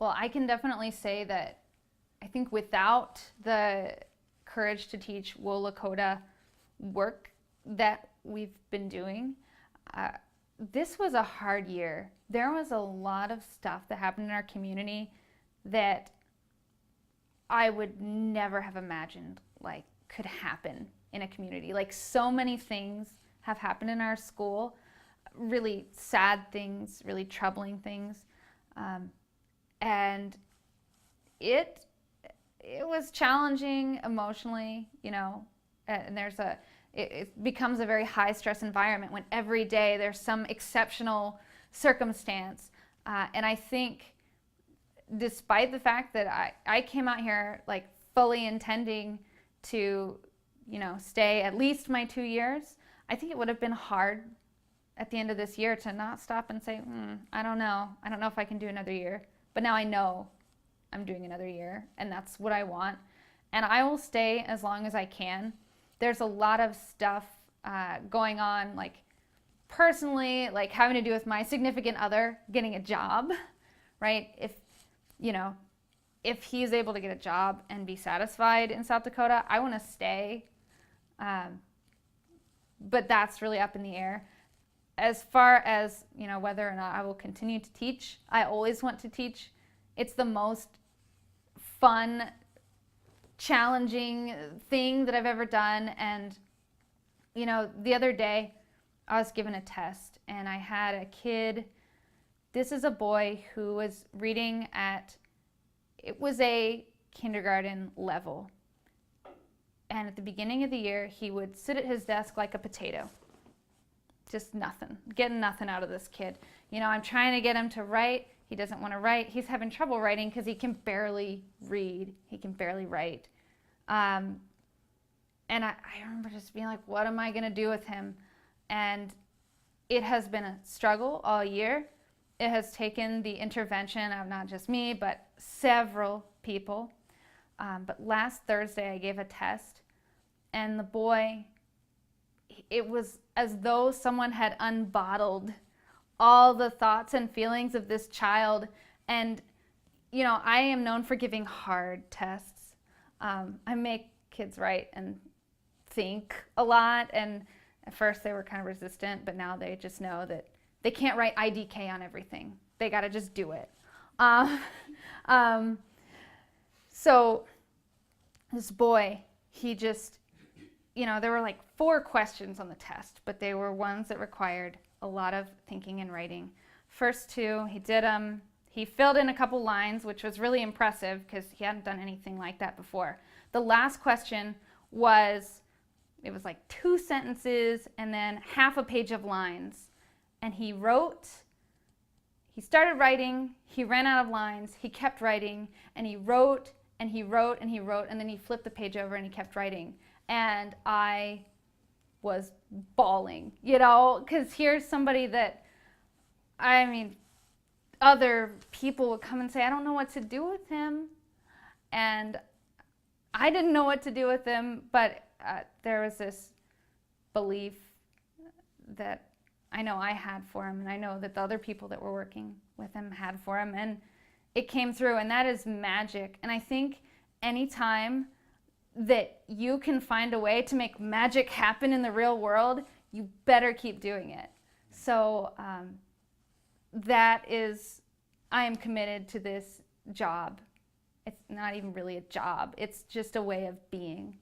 Well, I can definitely say that I think without the Courage to Teach Wool Lakota work that we've been doing, uh, this was a hard year. There was a lot of stuff that happened in our community that I would never have imagined like could happen in a community. Like so many things have happened in our school, really sad things, really troubling things, and it it was challenging emotionally, and it becomes a very high stress environment when every day there's some exceptional circumstance, and I think despite the fact that I came out here like fully intending to, stay at least my 2 years, I think it would have been hard at the end of this year to not stop and say, I don't know. I don't know if I can do another year. But now I know I'm doing another year, and that's what I want. And I will stay as long as I can. There's a lot of stuff going on, like personally, like having to do with my significant other getting a job, right? If he's able to get a job and be satisfied in South Dakota, I want to stay. But that's really up in the air. As far as, whether or not I will continue to teach, I always want to teach. It's the most fun, challenging thing that I've ever done. And, the other day I was given a test and I had a kid. This is a boy who was reading it was a kindergarten level. And at the beginning of the year, he would sit at his desk like a potato. Just nothing, getting nothing out of this kid. I'm trying to get him to write. He doesn't want to write. He's having trouble writing because he can barely read. He can barely write. And I remember just being like, what am I going to do with him? And it has been a struggle all year. It has taken the intervention of not just me, but several people. But last Thursday, I gave a test, and the boy, it was as though someone had unbottled all the thoughts and feelings of this child. And, I am known for giving hard tests. I make kids write and think a lot. And at first they were kind of resistant, but now they just know that they can't write IDK on everything. They got to just do it. So this boy, he just, there were like 4 questions on the test, but they were ones that required a lot of thinking and writing. First 2, he did them. He filled in a couple lines, which was really impressive because he hadn't done anything like that before. The last question it was like 2 sentences and then half a page of lines. And he started writing, he ran out of lines, he kept writing, and he wrote, and he wrote, and he wrote, and then he flipped the page over and he kept writing. And I was bawling, because here's somebody that, other people would come and say, I don't know what to do with him. And I didn't know what to do with him, but there was this belief that I know I had for him, and I know that the other people that were working with him had for him, and it came through, and that is magic. And I think anytime that you can find a way to make magic happen in the real world, you better keep doing it. So I am committed to this job. It's not even really a job. It's just a way of being.